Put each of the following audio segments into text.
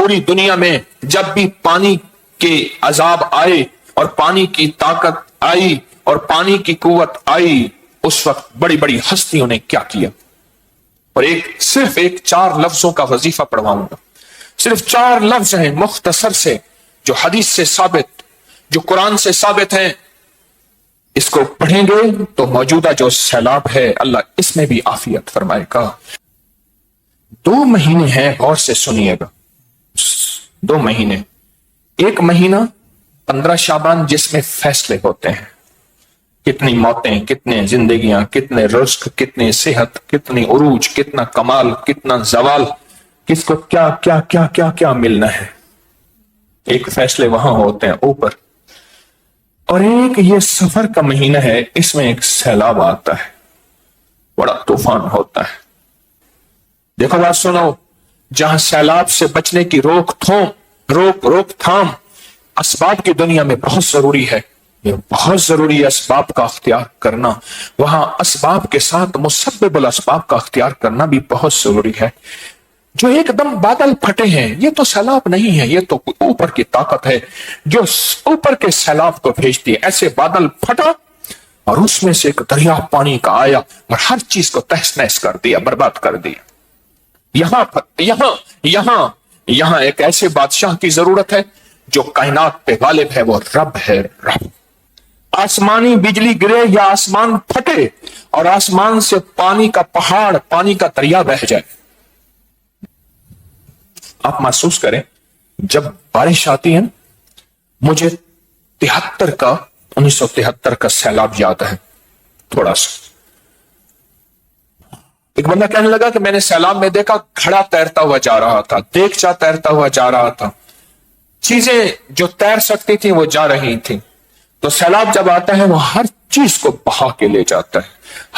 پوری دنیا میں جب بھی پانی کے عذاب آئے اور پانی کی طاقت آئی اور پانی کی قوت آئی، اس وقت بڑی بڑی ہستیوں نے کیا کیا. اور صرف ایک 4 لفظوں کا وظیفہ پڑھواؤں گا. صرف 4 لفظ ہیں مختصر سے، جو حدیث سے ثابت، جو قرآن سے ثابت ہیں. اس کو پڑھیں گے تو موجودہ جو سیلاب ہے اللہ اس میں بھی عافیت فرمائے گا. 2 مہینے ہیں، غور سے سنیے گا. 2 مہینے. ایک مہینہ 15 شعبان جس میں فیصلے ہوتے ہیں، کتنی موتیں، کتنے زندگیاں، کتنے رزق، کتنی صحت، کتنی عروج، کتنا کمال، کتنا زوال، کس کو کیا کیا کیا کیا کیا ملنا ہے. ایک فیصلے وہاں ہوتے ہیں اوپر. اور ایک یہ سفر کا مہینہ ہے، اس میں ایک سیلاب آتا ہے، بڑا طوفان ہوتا ہے. دیکھو بات سنو، جہاں سیلاب سے بچنے کی روک تھام اسباب کی دنیا میں بہت ضروری ہے. یہ بہت ضروری ہے اسباب کا اختیار کرنا. وہاں اسباب کے ساتھ مسبب الاسباب کا اختیار کرنا بھی بہت ضروری ہے. جو ایک دم بادل پھٹے ہیں، یہ تو سیلاب نہیں ہے، یہ تو اوپر کی طاقت ہے جو اوپر کے سیلاب کو بھیجتی ہے. ایسے بادل پھٹا اور اس میں سے ایک دریا پانی کا آیا اور ہر چیز کو تہس نہس کر دیا، برباد کر دیا. یہاں ایک ایسے بادشاہ کی ضرورت ہے جو کائنات پہ غالب ہے، وہ رب ہے. رب. آسمانی بجلی گرے یا آسمان پھٹے اور آسمان سے پانی کا پہاڑ، پانی کا دریا بہہ جائے. آپ محسوس کریں جب بارش آتی ہے، مجھے 1973 کا سیلاب یاد ہے تھوڑا سا. ایک بندہ کہنے لگا کہ میں نے سیلاب میں دیکھا گھڑا تیرتا ہوا جا رہا تھا، دیگچا تیرتا ہوا جا رہا تھا، چیزیں جو تیر سکتی تھیں وہ جا رہی تھیں. تو سیلاب جب آتا ہے وہ ہر چیز کو بہا کے لے جاتا ہے.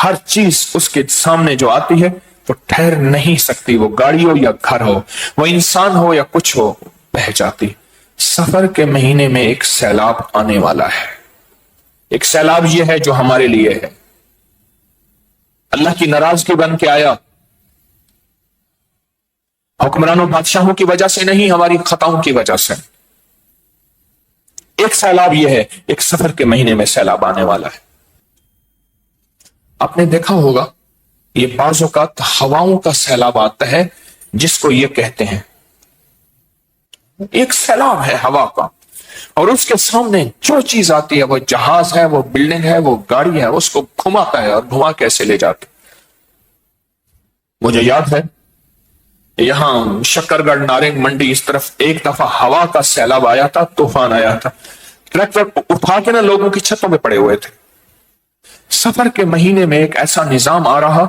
ہر چیز اس کے سامنے جو آتی ہے وہ ٹھہر نہیں سکتی، وہ گاڑی ہو یا گھر ہو، وہ انسان ہو یا کچھ ہو، بہہ جاتی. سفر کے مہینے میں ایک سیلاب آنے والا ہے. ایک سیلاب یہ ہے جو ہمارے لیے ہے، اللہ کی ناراضگی بن کے آیا. حکمرانوں بادشاہوں کی وجہ سے نہیں، ہماری خطاؤں کی وجہ سے. ایک سیلاب یہ ہے، ایک سفر کے مہینے میں سیلاب آنے والا ہے. آپ نے دیکھا ہوگا یہ بعض اوقات ہواؤں کا سیلاب آتا ہے جس کو یہ کہتے ہیں، ایک سیلاب ہے ہوا کا، اور اس کے سامنے جو چیز آتی ہے، وہ جہاز ہے، وہ بلڈنگ ہے، وہ گاڑی ہے، اس کو گھماتا ہے اور گھما کیسے لے جاتے. مجھے یاد ہے یہاں شکر گڑھ نارنگ منڈی اس طرف ایک دفعہ ہوا کا سیلاب آیا تھا، طوفان آیا تھا، ٹریکٹر اٹھا کے لوگوں کی چھتوں پہ پڑے ہوئے تھے. سفر کے مہینے میں ایک ایسا نظام آ رہا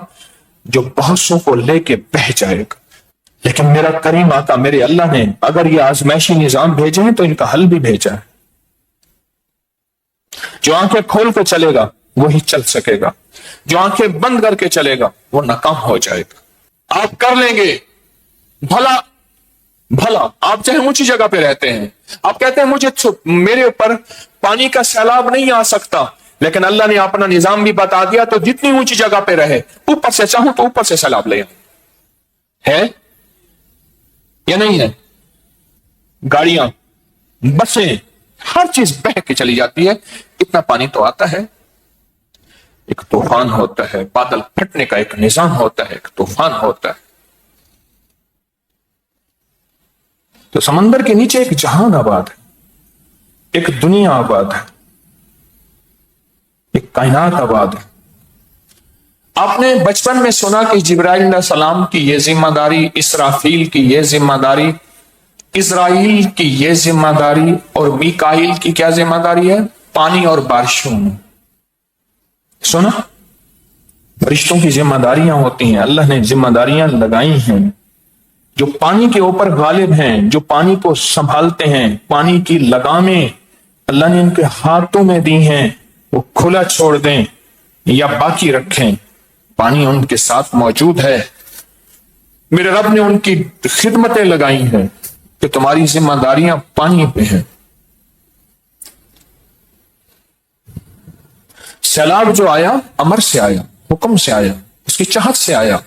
جو بہت سو کو لے کے بہہ جائے گا. لیکن میرا کریم آقا میرے اللہ نے اگر یہ آزمائشی نظام بھیجے ہیں تو ان کا حل بھی بھیجا ہے. جو آنکھیں کھول کے چلے گا وہی چل سکے گا، جو آنکھیں بند کر کے چلے گا وہ ناکام ہو جائے گا. آپ کر لیں گے بھلا آپ چاہے اونچی جگہ پہ رہتے ہیں، آپ کہتے ہیں میرے اوپر پانی کا سیلاب نہیں آ سکتا، لیکن اللہ نے اپنا نظام بھی بتا دیا تو جتنی اونچی جگہ پہ رہے، اوپر سے چاہوں تو اوپر سے سیلاب لے ہے یا نہیں ہے. گاڑیاں، بسیں، ہر چیز بہہ کے چلی جاتی ہے. اتنا پانی تو آتا ہے، ایک طوفان ہوتا ہے، بادل پھٹنے کا ایک نظام ہوتا ہے، ایک طوفان ہوتا ہے. تو سمندر کے نیچے ایک جہان آباد ہے، ایک دنیا آباد ہے، ایک کائنات آباد ہے. آپ نے بچپن میں سنا کہ جبرائیل علیہ السلام کی یہ ذمہ داری، اسرافیل کی یہ ذمہ داری، اسرائیل کی یہ ذمہ داری، اور میکائیل کی کیا ذمہ داری ہے؟ پانی اور بارشوں. سنا؟ فرشتوں کی ذمہ داریاں ہوتی ہیں، اللہ نے ذمہ داریاں لگائی ہیں جو پانی کے اوپر غالب ہیں، جو پانی کو سنبھالتے ہیں. پانی کی لگامیں اللہ نے ان کے ہاتھوں میں دی ہیں، وہ کھلا چھوڑ دیں یا باقی رکھیں، پانی ان کے ساتھ موجود ہے. میرے رب نے ان کی خدمتیں لگائی ہیں کہ تمہاری ذمہ داریاں پانی پہ ہیں. سیلاب جو آیا امر سے آیا، حکم سے آیا، اس کی چاہت سے آیا،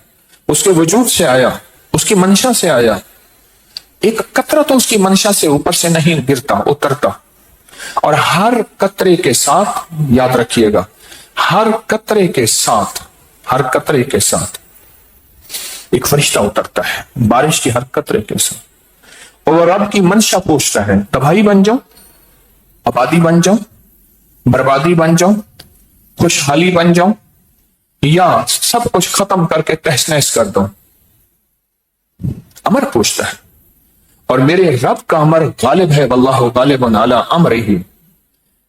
اس کے وجود سے آیا، اس کی منشا سے آیا. ایک قطرہ تو اس کی منشا سے اوپر سے نہیں گرتا اترتا، اور ہر قطرے کے ساتھ یاد رکھیے گا، ہر قطرے کے ساتھ ایک فرشتہ اترتا ہے بارش کی ہر قطرے کے ساتھ، اور رب کی منشا پوچھتا ہے تباہی بن جاؤ، آبادی بن جاؤ، بربادی بن جاؤ، خوشحالی بن جاؤ، یا سب کچھ ختم کر کے تہس نہس کر دو۔ امر پوچھتا ہے، اور میرے رب کا امر غالب ہے، واللہ غالب علی امرہ،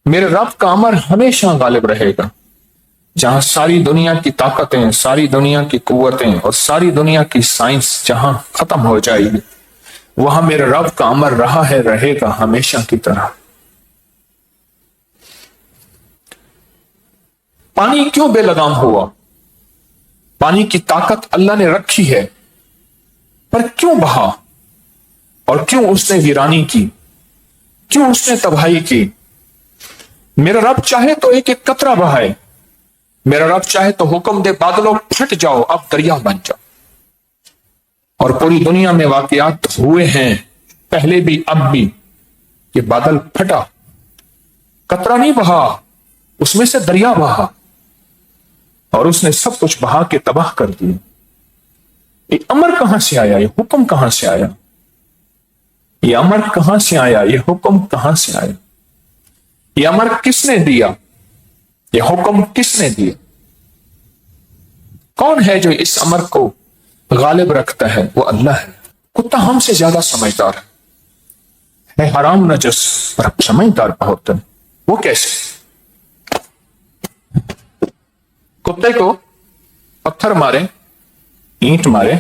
میرے رب کا امر ہمیشہ غالب رہے گا۔ جہاں ساری دنیا کی طاقتیں، ساری دنیا کی قوتیں اور ساری دنیا کی سائنس جہاں ختم ہو جائے گی، وہاں میرے رب کا امر رہا ہے، رہے گا ہمیشہ کی طرح۔ پانی کیوں بے لگام ہوا؟ پانی کی طاقت اللہ نے رکھی ہے، پر کیوں بہا؟ اور کیوں اس نے ویرانی کی؟ کیوں اس نے تباہی کی؟ میرا رب چاہے تو ایک ایک قطرہ بہائے، میرا رب چاہے تو حکم دے بادلوں پھٹ جاؤ، اب دریا بن جاؤ۔ اور پوری دنیا میں واقعات ہوئے ہیں پہلے بھی اب بھی کہ بادل پھٹا، قطرہ نہیں بہا، اس میں سے دریا بہا، اور اس نے سب کچھ بہا کے تباہ کر دیا۔ یہ امر کہاں سے آیا؟ یہ حکم کہاں سے آیا؟ یہ امر کہاں سے آیا؟ یہ حکم کہاں سے آیا؟ یہ امر کس نے دیا؟ یہ حکم کس نے دیا؟ کون ہے جو اس امر کو غالب رکھتا ہے؟ وہ اللہ ہے۔ کتا ہم سے زیادہ سمجھدار ہے حرام نجس، پر سمجھدار بہت ہے۔ وہ کیسے؟ کتے کو پتھر مارے، اینٹ مارے،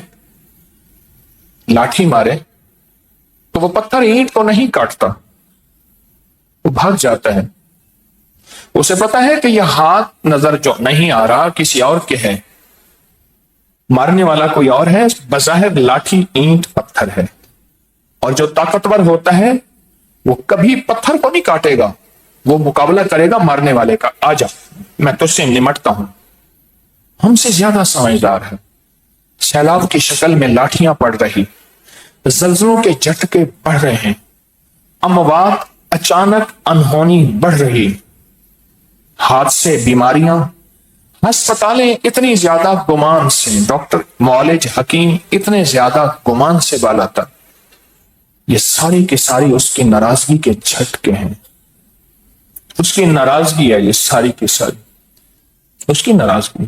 لاٹھی مارے تو وہ پتھر اینٹ کو نہیں کاٹتا، وہ بھاگ جاتا ہے۔ اسے پتا ہے کہ یہ ہاتھ نظر جو نہیں آ رہا کسی اور کے ہے، مارنے والا کوئی اور ہے، بظاہر لاٹھی اینٹ پتھر ہے، اور جو طاقتور ہوتا ہے وہ کبھی پتھر کو نہیں کاٹے گا، وہ مقابلہ کرے گا مارنے والے کا، آ جا میں تجھ سے نمٹتا ہوں۔ ہم سے زیادہ سمجھدار ہے۔ سیلاب کی شکل میں لاٹھیاں پڑ رہی، زلزلوں کے جھٹکے بڑھ رہے ہیں، اموات اچانک انہونی بڑھ رہی، حادثے، بیماریاں، ہسپتالیں اتنی زیادہ گمان سے، ڈاکٹر، معالج، حکیم اتنے زیادہ گمان سے بالا تر، یہ ساری کی ساری اس کی ناراضگی کے جھٹکے ہیں۔ اس کی ناراضگی ہے، یہ ساری کی ساری اس کی ناراضگی۔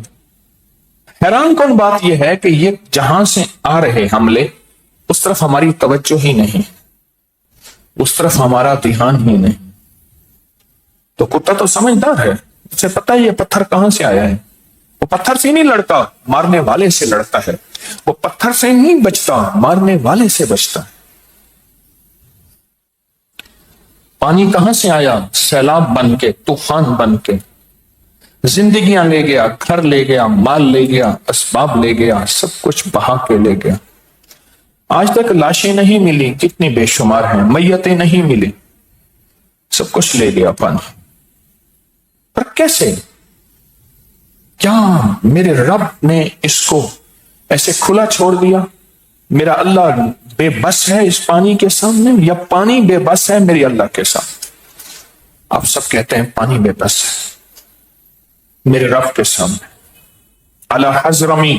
حیران کن بات یہ ہے کہ یہ جہاں سے آ رہے حملے، اس طرف ہماری توجہ ہی نہیں، اس طرف ہمارا دھیان ہی نہیں۔ تو کتا تو سمجھدار ہے، اسے پتہ ہے یہ پتھر کہاں سے آیا ہے۔ وہ پتھر سے نہیں لڑتا، مارنے والے سے لڑتا ہے۔ وہ پتھر سے نہیں بچتا، مارنے والے سے بچتا ہے۔ پانی کہاں سے آیا؟ سیلاب بن کے، طوفان بن کے، زندگیاں لے گیا، گھر لے گیا، مال لے گیا، اسباب لے گیا، سب کچھ بہا کے لے گیا۔ آج تک لاشیں نہیں ملی، کتنی بے شمار ہیں، میتیں نہیں ملی، سب کچھ لے گیا پانی۔ پر کیسے؟ کیا میرے رب نے اس کو ایسے کھلا چھوڑ دیا؟ میرا اللہ بے بس ہے اس پانی کے سامنے، یا پانی بے بس ہے میری اللہ کے سامنے؟ آپ سب کہتے ہیں پانی بے بس ہے میرے رب کے سامنے۔ اعلی حضرمی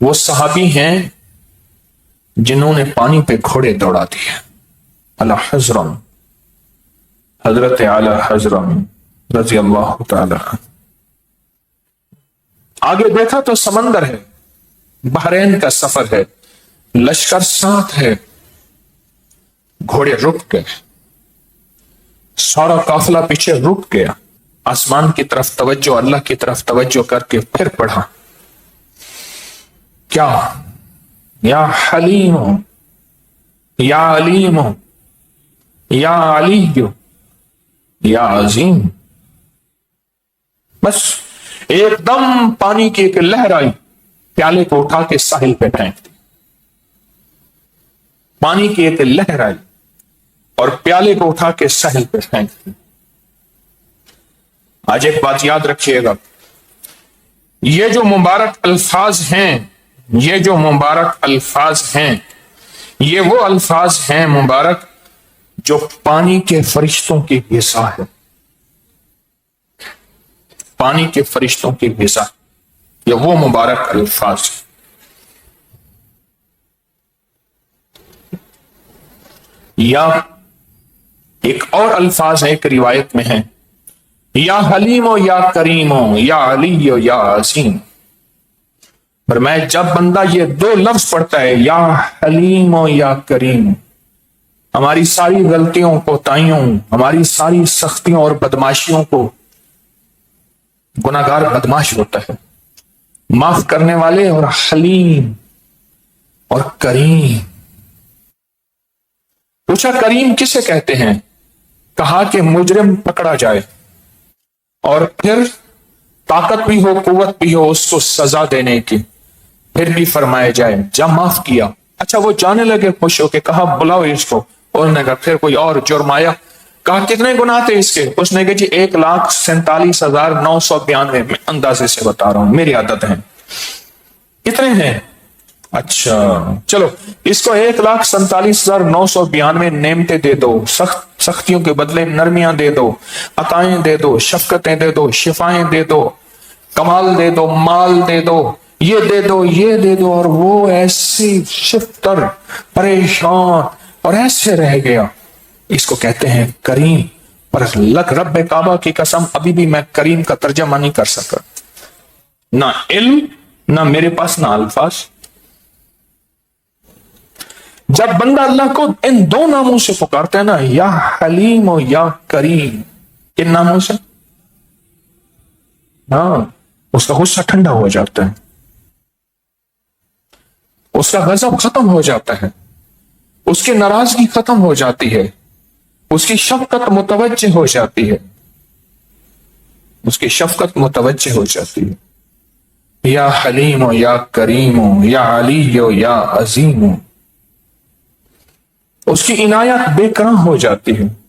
وہ صحابی ہیں جنہوں نے پانی پہ گھوڑے دوڑا دیے۔ اعلی حضرم، حضرت اعلی حضرم رضی اللہ تعالی عنہ۔ آگے دیکھا تو سمندر ہے، بحرین کا سفر ہے، لشکر ساتھ ہے، گھوڑے رک گئے، سارا قافلہ پیچھے رک گیا، آسمان کی طرف توجہ، اللہ کی طرف توجہ کر کے پھر پڑھا، کیا؟ یا حلیم، یا علیم، یا علی، یا عظیم۔ بس ایک دم پانی کی ایک لہر آئی، پیالے کو اٹھا کے ساحل پہ پھینک دی۔ پانی کی ایک لہر آئی اور پیالے کو اٹھا کے ساحل پہ پھینک دی۔ آج ایک بات یاد رکھیے گا، یہ جو مبارک الفاظ ہیں، یہ جو مبارک الفاظ ہیں، یہ وہ الفاظ ہیں مبارک جو پانی کے فرشتوں کی غذا ہے، پانی کے فرشتوں کی غذا، یہ وہ مبارک الفاظ ہیں۔ یا ایک اور الفاظ ہے، ایک روایت میں ہے، یا حلیم و یا کریم و یا علی و یا عظیم۔ پر میں جب بندہ یہ دو لفظ پڑھتا ہے، یا حلیم و یا کریم، ہماری ساری غلطیوں کوتاہیوں، ہماری ساری سختیوں اور بدماشیوں کو گناہگار بدماش ہوتا ہے، معاف کرنے والے، اور حلیم اور کریم۔ پوچھا کریم کسے کہتے ہیں؟ کہا کہ مجرم پکڑا جائے اور پھر طاقت بھی ہو، قوت بھی ہو اس کو سزا دینے کی، پھر بھی فرمایا جائے جب معاف کیا۔ اچھا وہ جانے لگے خوش ہو کے، کہا بلاؤ اس کو، انہوں نے کہا پھر کوئی اور جرم آیا، کہا کتنے گناہ تھے اس کے؟ اس نے کہا جی 1,47,992، میں اندازے سے بتا رہا ہوں، میری عادت ہے۔ کتنے ہیں؟ اچھا چلو اس کو 1,47,992 نعمتیں دے دو، سختیوں کے بدلے نرمیاں دے دو، عطائیں دے دو، شفقتیں دے دو، شفائیں دے دو، کمال دے دو، مال دے دو، یہ دے دو، یہ دے دو، اور وہ ایسی شفتر پریشان اور ایسے رہ گیا۔ اس کو کہتے ہیں کریم۔ پر لک رب کعبہ کی قسم ابھی بھی میں کریم کا ترجمہ نہیں کر سکا، نہ علم، نہ میرے پاس نہ الفاظ۔ جب بندہ اللہ کو ان دو ناموں سے پکارتا ہے نا، یا حلیم و یا کریم، کن ناموں سے؟ ہاں، اس کا غصہ ٹھنڈا ہو جاتا ہے، اس کا غضب ختم ہو جاتا ہے، اس کی ناراضگی ختم ہو جاتی ہے، اس کی شفقت متوجہ ہو جاتی ہے، اس کی شفقت متوجہ ہو جاتی ہے۔ یا حلیم و یا کریم و یا علی و یا عظیم، اس کی عنایت بے کرم ہو جاتی ہے۔